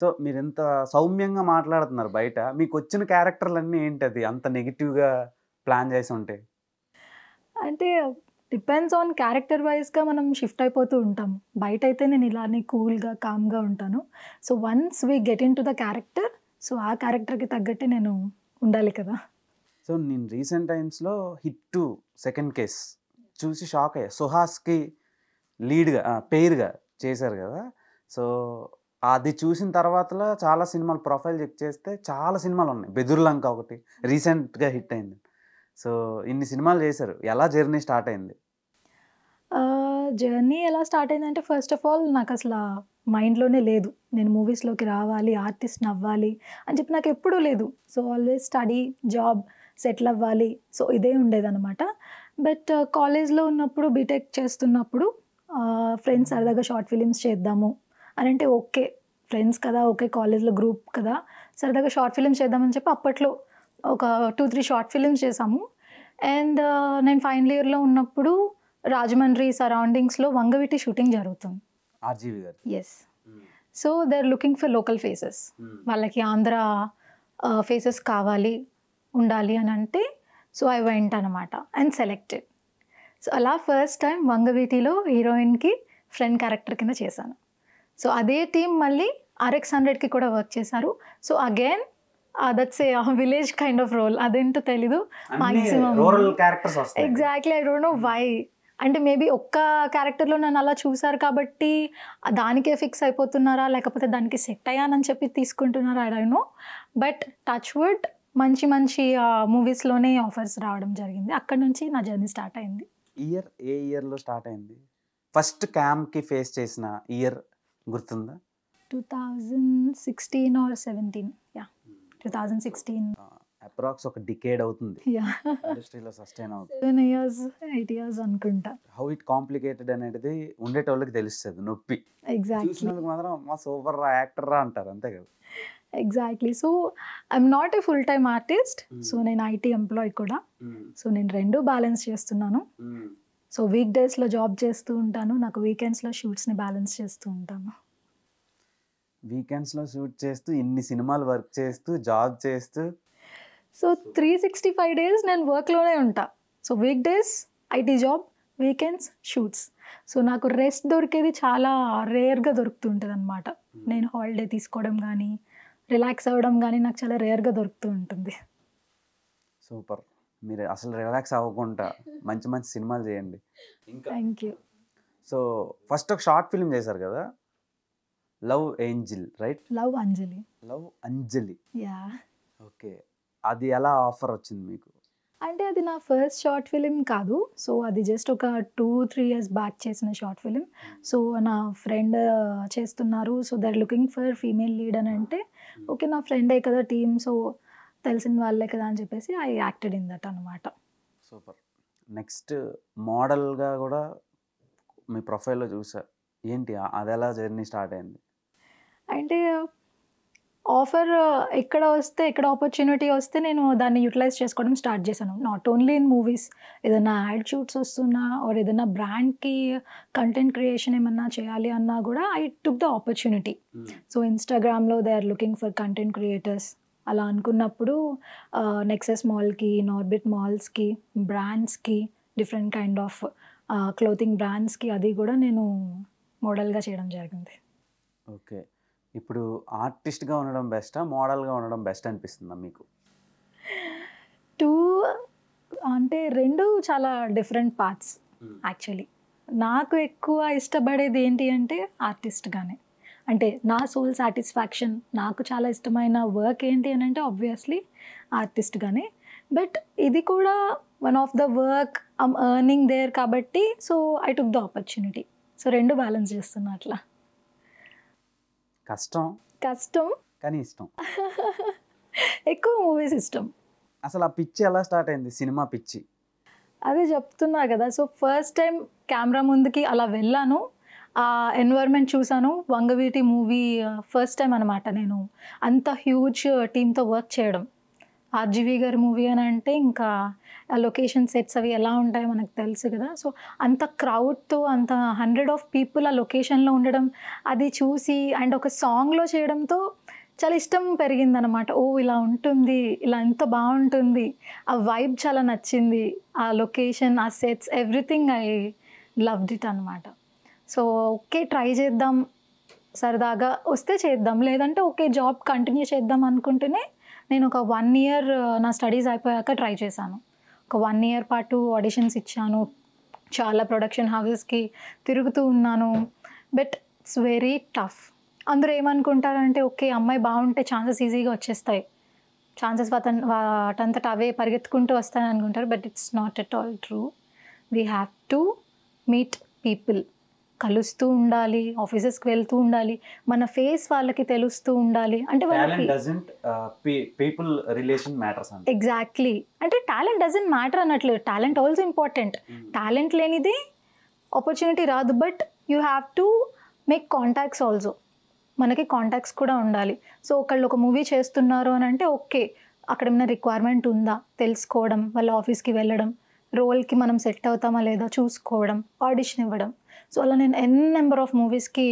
So మీరింత సౌమ్యంగా మాట్లాడుతున్నారు బయట. మీకొచ్చిన క్యారెక్టర్‌లన్నీ ఏంటది అంత నెగెటివ్‌గా ప్లాన్ చేసి ఉంటే? అంటే డిపెండ్స్ ఆన్ క్యారెక్టర్ వైస్‌గా మనం షిఫ్ట్ అయిపోతూ ఉంటాం. బయటైతే నేను ఇలానే కూల్‌గా, కామ్‌గా ఉంటాను. So, once we get into the character, so, ఆ క్యారెక్టర్‌కి తగ్గట్టే నేను ఉండాలి కదా! సో నేను రీసెంట్ టైమ్స్‌లో 'హిట్ 2' సెకండ్ కేస్ చూసి షాక్ అయ్యా. సుహాస్‌కి లీడ్‌గా పెయిర్‌గా చేశారు కదా! సో అది చూసిన తర్వాతలా చాలా సినిమాలు ప్రొఫైల్ చెక్ చేస్తే చాలా సినిమాలున్నాయి. 'బెదుర్లంక' ఒకటి రీసెంట్‌గా హిట్ అయింది. సో ఇన్ని సినిమాలు చేశారు. ఎలా జర్నీ స్టార్ట్ అయింది? జర్నీ ఎలా స్టార్ట్ అయిందంటే ఫస్ట్ ఆఫ్ ఆల్ నాకసల మైండ్‌లోనే లేదు. నేను మూవీస్‌లోకి రావాలి, ఆర్టిస్ట్‌ని అవ్వాలి అని చెప్పి నాకెప్పుడూ లేదు. So, always study, job, settle అవ్వాలి. సో, ఇదే ఉండేదనమాట. బట్ కాలేజ్‌లో ఉన్నప్పుడు బీటెక్ చేస్తున్నప్పుడు ఫ్రెండ్స్ సరదాగా షార్ట్ ఫిలిమ్స్ చేద్దాము అనంటే ఓకే. ఫ్రెండ్స్ కదా! ఓకే. కాలేజ్‌లో గ్రూప్ కదా! సరదాగా షార్ట్ ఫిలిమ్స్ చేద్దామని చెప్పి అప్పట్లో ఒక 2, 3 షార్ట్ ఫిలిమ్స్ చేశాము. అండ్ నేను ఫైనల్ ఇయర్‌లో ఉన్నప్పుడు రాజమండ్రి సరౌండింగ్స్‌లో వంగవీటి షూటింగ్ జరుగుతుంది. RGV garu. Yes. So, they are looking for local faces. వాళ్ళకి ఆంధ్ర ఫేసెస్ కావాలి, ఉండాలి అనంటే సో, ఐ వెంట్ అనమాట అండ్ సెలెక్టెడ్. సో, అలా ఫస్ట్ టైమ్ వంగవీటిలో హీరోయిన్‌కి ఫ్రెండ్ క్యారెక్టర్ కింద చేశాను. సో, అదే టీమ్ మళ్ళీ ఆర్ఎక్స్ 100కి కూడా వర్క్ చేశారు. So, again that's a village kind of role. అదేంటో తెలీదు. మాక్సిమం రూరల్ క్యారెక్టర్స్ వస్తాయి. Exactly. I don't know why. అంటే మేబీ ఒక్క క్యారెక్టర్‌లో నన్ను అలా చూసారు కాబట్టి దానికే ఫిక్స్ అయిపోతున్నారా? లేకపోతే దానికి సెట్ అయ్యానని చెప్పి తీసుకుంటున్నారా? I don't no. But touch wood మంచి మంచి మూవీస్‌లోనే ఆఫర్స్ రావడం జరిగింది. అక్కడి నుంచి నా జర్నీ స్టార్ట్ అయింది. ఏ ఇయర్‌లో స్టార్ట్ అయింది? ఫస్ట్ క్యామ్‌కి ఫేస్ చేసిన ఇయర్ గుర్తుందా? 2016 ఆర్ 17 యాహ్! 2016. అప్రాక్స్ ఒక డికేడ్ అవుతుంది యాహ్! ఇండస్ట్రీలో సస్టైన్ అవుతుంది. 7 ఇయర్స్, 8 ఇయర్స్ అనుకుంటా. హౌ ఇట్ కాంప్లికేటెడ్ అనేది ఉండేటోళ్ళకి తెలుస్తది నొప్పి. ఎగ్జాక్ట్‌లీ. చూసినోళ్ళకి మాత్రం అమ్మా సూపర్ రా యాక్టర్ రా అంటారు అంతే కదా. Exactly. So, I'm not a full time artist. So, నేను ఐటీ ఎంప్లాయీ కూడా. సో, నేను 2 బ్యాలెన్స్ చేస్తున్నాను. సో, వీక్ డేస్‌లో జాబ్ చేస్తూ ఉంటాను. నాకు వీకెండ్స్‌లో షూట్స్‌ని బ్యాలెన్స్ చేస్తూ ఉంటాను. వీకెండ్స్‌లో షూట్ చేస్తూ, ఇన్ని సినిమాలు వర్క్ చేస్తూ, జాబ్ చేస్తూ. సో, 365 డేస్ నేను వర్క్‌లోనే ఉంటా. So, week days IT job, weekends shoots. So, నాకు రెస్ట్ దొరికేది చాలా రేర్‌గా దొరుకుతూ ఉంటదనమాట. నేను హాలిడే తీసుకోవడం గానీ, రిలాక్స్ అవ్వడం గానీ నాకు చాలా రేర్‌గా దొరుకుతూ ఉంటుంది. సూపర్. మీరు అసలు రిలాక్స్ అవ్వకుండా మంచి మంచి సినిమాలు చేయండి. ఇంకా థ్యాంక్ యూ. సో ఫస్ట్ ఒక షార్ట్ ఫిల్మ్ చేశారు కదా, love angel right? Love Anjali. Love Anjali. Yeah! Okay. అది ఎలా ఆఫర్ వచ్చింది మీకు? అంటే అది నా ఫస్ట్ షార్ట్ ఫిలిం కాదు. సో, అది జస్ట్ ఒక 2, 3 ఇయర్స్ బ్యాక్ చేసిన షార్ట్ ఫిలిం. సో, నా ఫ్రెండ్ చేస్తున్నారు. So, they are looking for female lead అని అంటే, ఓకే. నా ఫ్రెండే కదా టీమ్. సో, తెలిసిన వాళ్ళే కదా అని చెప్పేసి ఐ యాక్టెడ్ ఇన్ దట్ అనమాట. సూపర్. నెక్స్ట్ మోడల్గా కూడా మీ ప్రొఫైల్లో చూసా. ఏంటి అది ఎలా జర్నీ స్టార్ట్ అయింది? అంటే ఆఫర్ ఎక్కడ వస్తే, ఎక్కడ ఆపర్చునిటీ వస్తే నేను దాన్ని యుటిలైజ్ చేసుకోవడం స్టార్ట్ చేశాను. Not only in movies. ఏదైనా యాడ్ షూట్స్ వస్తున్నా ఆర్ ఏదైనా బ్రాండ్‌కి కంటెంట్ క్రియేషన్ ఏమన్నా చేయాలి అన్నా కూడా I took the opportunity. So, ఇన్‌స్టాగ్రామ్‌లో they are looking for content creators. అలా అనుకున్నప్పుడు నెక్సెస్ మాల్‌కి, నార్బిట్ మాల్స్‌కి, బ్రాండ్స్‌కి, డిఫరెంట్ కైండ్ ఆఫ్ క్లోతింగ్ బ్రాండ్స్‌కి అది కూడా నేను మోడల్‌గా చేయడం జరిగింది. ఓకే. ఇప్పుడు ఆర్టిస్ట్‌గా ఉండడం బెస్టా? మోడల్‌గా ఉండడం బెస్ట్ అనిపిస్తుందా మీకు? 2 అంటే 2 చాలా డిఫరెంట్ పాత్స్ యాక్చువల్లీ. నాకు ఎక్కువ ఇష్టపడేది ఏంటి అంటే ఆర్టిస్ట్‌గానే. అంటే నా సోల్ సాటిస్ఫాక్షన్, నాకు చాలా ఇష్టమైన వర్క్ ఏంటి అని అంటే ఆబ్వియస్లీ ఆర్టిస్ట్‌గానే. బట్ ఇది కూడా one of the work I'm earning there కాబట్టి so, I took the opportunity. So, 2 balance చేస్తున్నా అట్లా. కష్టం కష్టం. కానీ ఇష్టం. ఎక్కువ మూవీస్ ఇష్టం. అసలు ఆ పిచ్చి ఎలా స్టార్ట్ అయింది, సినిమా పిచ్చి? అదే చెప్తున్నా కదా! సో, ఫస్ట్ టైం కెమెరా ముందుకి అలా వెళ్ళాను. ఆ ఎన్వైర్న్‌మెంట్ చూసాను. వంగవీటి మూవీ ఫస్ట్ టైం అనమాట నేను అంత హ్యూజ్ టీమ్‌తో వర్క్ చేయడం. ఆర్జీవి గారి మూవీ అని అంటే ఇంకా ఆ లొకేషన్ సెట్స్ అవి ఎలా ఉంటాయో మనకు తెలుసు కదా. సో అంత క్రౌడ్తో అంత 100 ఆఫ్ పీపుల్ ఆ లొకేషన్లో ఉండడం, అది చూసి అండ్ ఒక సాంగ్లో చేయడంతో చాలా ఇష్టం పెరిగిందనమాట. ఓ ఇలా ఉంటుంది, ఇలా ఎంత బాగుంటుంది, ఆ వైబ్ చాలా నచ్చింది, ఆ లొకేషన్, ఆ sets, everything I loved it అనమాట. సో ఓకే ట్రై చేద్దాం, సరదాగా వస్తే చేద్దాం, లేదంటే ఓకే జాబ్ కంటిన్యూ చేద్దాం అనుకుంటేనే నేను ఒక 1 ఇయర్ నా స్టడీస్ అయిపోయాక ట్రై చేశాను. ఒక 1 ఇయర్ పాటు ఆడిషన్స్ ఇచ్చాను, చాలా ప్రొడక్షన్ హౌసెస్కి తిరుగుతూ ఉన్నాను. But it's very tough. అందరూ ఏమనుకుంటారంటే ఓకే అమ్మాయి బాగుంటే ఛాన్సెస్ ఈజీగా వచ్చేస్తాయి, ఛాన్సెస్ వాటంతట అవే పరిగెత్తుకుంటూ వస్తాయని అనుకుంటారు. But it's not at all true. We have to meet people, కలుస్తూ ఉండాలి, ఆఫీసెస్కి వెళ్తూ ఉండాలి, మన ఫేస్ వాళ్ళకి తెలుస్తూ ఉండాలి. అంటే పీపుల్ రిలేషన్ మ్యాటర్స్ అంటే ఎగ్జాక్ట్లీ, అంటే టాలెంట్ డజంట్ మ్యాటర్ అనట్లేదు, టాలెంట్ ఆల్సో ఇంపార్టెంట్. టాలెంట్ లేనిది ఆపర్చునిటీ రాదు. But you have to make contacts also, మనకి కాంటాక్ట్స్ కూడా ఉండాలి. సో ఒకళ్ళు ఒక మూవీ చేస్తున్నారు అని అంటే ఓకే అక్కడ ఏమైనా రిక్వైర్మెంట్ ఉందా తెలుసుకోవడం, వాళ్ళ ఆఫీస్కి వెళ్ళడం, రోల్కి మనం సెట్ అవుతామా లేదా చూసుకోవడం, ఆడిషన్ ఇవ్వడం. సో అలా నేను నెంబర్ ఆఫ్ మూవీస్కి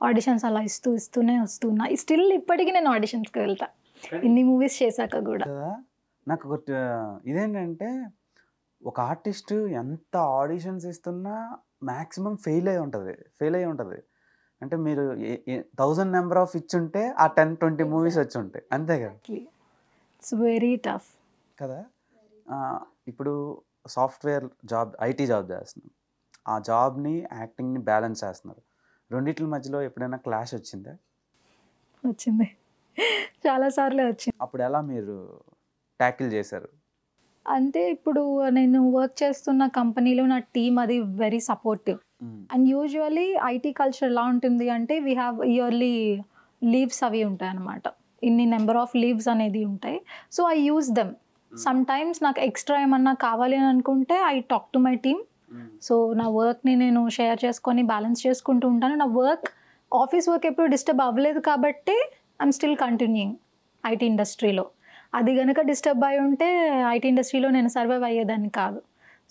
ఆడిషన్స్ అలా ఇస్తూనే వస్తున్నా. స్టిల్ ఇప్పటికీ నేను ఆడిషన్స్కి వెళ్తా ఇన్ని మూవీస్ చేశాక కూడా. నాకు ఒకటి ఇదేంటంటే ఒక ఆర్టిస్ట్ ఎంత ఆడిషన్స్ ఇస్తున్నా మ్యాక్సిమం ఫెయిల్ అయి ఉంటుంది. అంటే మీరు 1000 నెంబర్ ఆఫ్ ఇచ్చుంటే ఆ 10-20 మూవీస్ వచ్చి ఉంటాయి, అంతే కదా. ఇట్స్ వెరీ టఫ్ కదా. ఇప్పుడు సాఫ్ట్వేర్ జాబ్, ఐటీ జాబ్ చేస్తున్నాం, ఆ జాబ్ని యాక్టింగ్ని బ్యాలెన్స్ చేస్తున్నారు. రెండిట్ల మధ్యలో ఎప్పుడైనా క్లాష్ వచ్చిందా? వచ్చింది, చాలాసార్లు వచ్చింది. అప్పుడు ఎలా మీరు ట్యాకిల్ చేశారు? అంటే ఇప్పుడు నేను వర్క్ చేస్తున్న కంపెనీలో నా టీమ్ అది very supportive. And usually IT culture ఎలా ఉంటుంది అంటే వీ హ్యావ్ ఇయర్లీ లీవ్స్ అవి ఉంటాయి అన్నమాట, ఇన్ని నెంబర్ ఆఫ్ లీవ్స్ అనేది ఉంటాయి. So I use them. Some times నాకు ఎక్స్ట్రా ఏమన్నా కావాలి అని అనుకుంటే I talk to my team. So నా వర్క్ని నేను షేర్ చేసుకొని బ్యాలెన్స్ చేసుకుంటూ ఉంటాను. నా వర్క్, ఆఫీస్ వర్క్ ఎప్పుడు డిస్టర్బ్ అవ్వలేదు కాబట్టి ఐఎమ్ స్టిల్ కంటిన్యూయింగ్ ఐటీ ఇండస్ట్రీలో. అది కనుక డిస్టర్బ్ అయి ఉంటే ఐటీ ఇండస్ట్రీలో నేను సర్వైవ్ అయ్యేదాన్ని కాదు.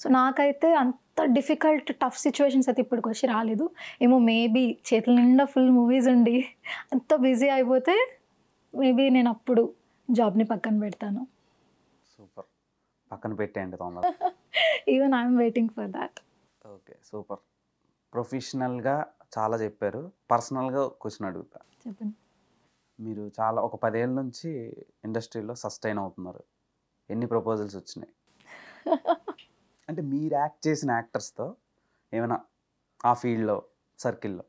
సో నాకైతే అంత డిఫికల్ట్ టఫ్ సిచ్యువేషన్స్ అయితే ఇప్పటికి వచ్చి రాలేదు. ఏమో మేబీ చేతుల నిండా ఫుల్ మూవీస్ ఉండి అంత బిజీ అయిపోతే మేబీ నేను అప్పుడు జాబ్ని పక్కన పెడతాను. సూపర్, పక్కన పెట్టేయండి తొందరగా. Even I'm waiting for that. Okay, super. ప్రొఫెషనల్గా చాలా చెప్పారు. పర్సనల్గా క్వశ్చన్ అడుగుతా. చెప్పండి. మీరు చాలా ఒక 10 ఏళ్ళ నుంచి ఇండస్ట్రీలో సస్టైన్ అవుతున్నారు. ఎన్ని ప్రపోజల్స్ వచ్చినాయి? అంటే మీరు యాక్ట్ చేసిన యాక్టర్స్తో ఏమైనా ఆ ఫీల్డ్లో సర్కిల్లో?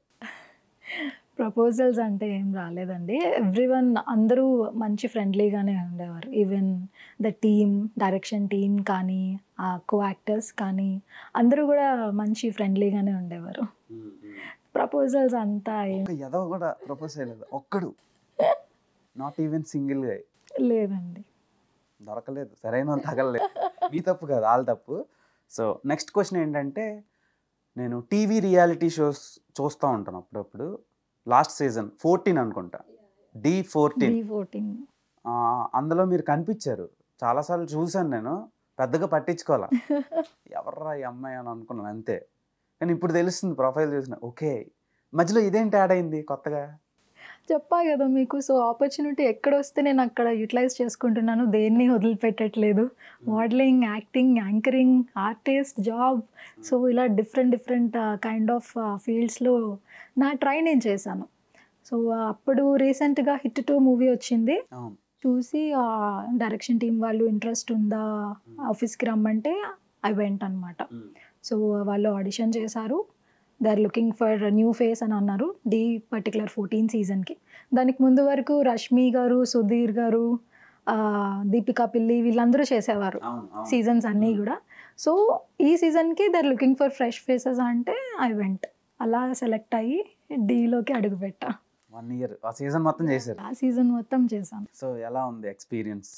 ప్రపోజల్స్ అంటే ఏం రాలేదండి. ఎవ్రీవన్, అందరూ మంచి ఫ్రెండ్లీగానే ఉండేవారు. Even the team, direction team కానీ, ఆ కో యాక్టర్స్ కానీ అందరూ కూడా మంచి ఫ్రెండ్లీగానే ఉండేవారు. ప్రపోజల్స్ అంతా ఏదో కూడా ప్రపోజ్ చేయలేదు ఒక్కడు? నాట్ ఈవెన్ సింగిల్గా? లేదండి, దొరకలేదు, సరైన వాళ్ళు తగలలేదు. మీ తప్పు కాదు, వాళ్ళ తప్పు. సో నెక్స్ట్ క్వశ్చన్ ఏంటంటే, నేను టీవీ రియాలిటీ షోస్ చూస్తూ ఉంటాను అప్పుడప్పుడు. లాస్ట్ సీజన్ 14 అనుకుంటా, D14. అందులో మీరు కనిపించారు. చాలాసార్లు చూశాను నేను, పెద్దగా పట్టించుకోవాలా, ఎవర్రా ఈ అమ్మాయి అని అనుకున్నాను అంతే. కానీ ఇప్పుడు తెలుస్తుంది, ప్రొఫైల్ చూసిన, ఓకే మధ్యలో ఇదేంటి యాడ్ అయింది కొత్తగా? చెప్పా కదా మీకు. సో ఆపర్చునిటీ ఎక్కడ వస్తే నేను అక్కడ యూటిలైజ్ చేసుకుంటున్నాను, దేన్ని వదిలిపెట్టట్లేదు. Modelling, acting, anchoring, artist, job, so ఇలా డిఫరెంట్ కైండ్ ఆఫ్ ఫీల్డ్స్లో నా ట్రై నేను చేశాను. సో అప్పుడు రీసెంట్గా హిట్ 2 మూవీ వచ్చింది. చూసి డైరెక్షన్ టీం వాళ్ళు ఇంట్రెస్ట్ ఉందా ఆఫీస్కి రమ్మంటే ఐ వెంట్ అనమాట. సో వాళ్ళు ఆడిషన్ చేశారు. They are looking for new face అని అన్నారు ది పర్టికులర్ 14 సీజన్కి. దానికి ముందు వరకు రష్మి గారు, సుధీర్ గారు, దీపికా పిల్లి వీళ్ళందరూ చేసేవారు సీజన్స్ అన్నీ కూడా. సో ఈ సీజన్కి they are looking for fresh faces అంటే ఐ వెంట్. అలా సెలెక్ట్ అయ్యి డీలోకి అడుగుపెట్టా. 1 ఇయర్ ఆ సీజన్ మొత్తం చేశారు? ఆ సీజన్ మొత్తం చేశాను. సో ఎలా ఉంది ఎక్స్పీరియన్స్?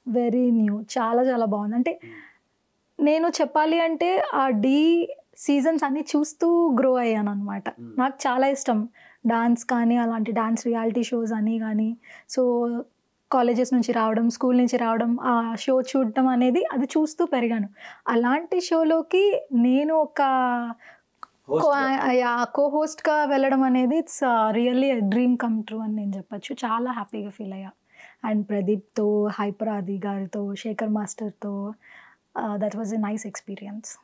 వెరీ న్యూ, చాలా బాగుంది. అంటే నేను చెప్పాలి అంటే ఆ డీ సీజన్స్ అన్నీ చూస్తూ గ్రో అయ్యాను అనమాట. నాకు చాలా ఇష్టం డాన్స్ కానీ, అలాంటి డాన్స్ రియాలిటీ షోస్ అని కానీ. సో కాలేజెస్ నుంచి రావడం, స్కూల్ నుంచి రావడం, ఆ షో చూడటం అనేది అది చూస్తూ పెరిగాను. అలాంటి షోలోకి నేను ఒక కో హోస్ట్గా వెళ్ళడం అనేది it's really dream come true అని నేను చెప్పచ్చు. చాలా హ్యాపీగా ఫీల్ అయ్యా. అండ్ ప్రదీప్తో, హైపర్ ఆది గారితో, శేఖర్ మాస్టర్తో that was a nice experience.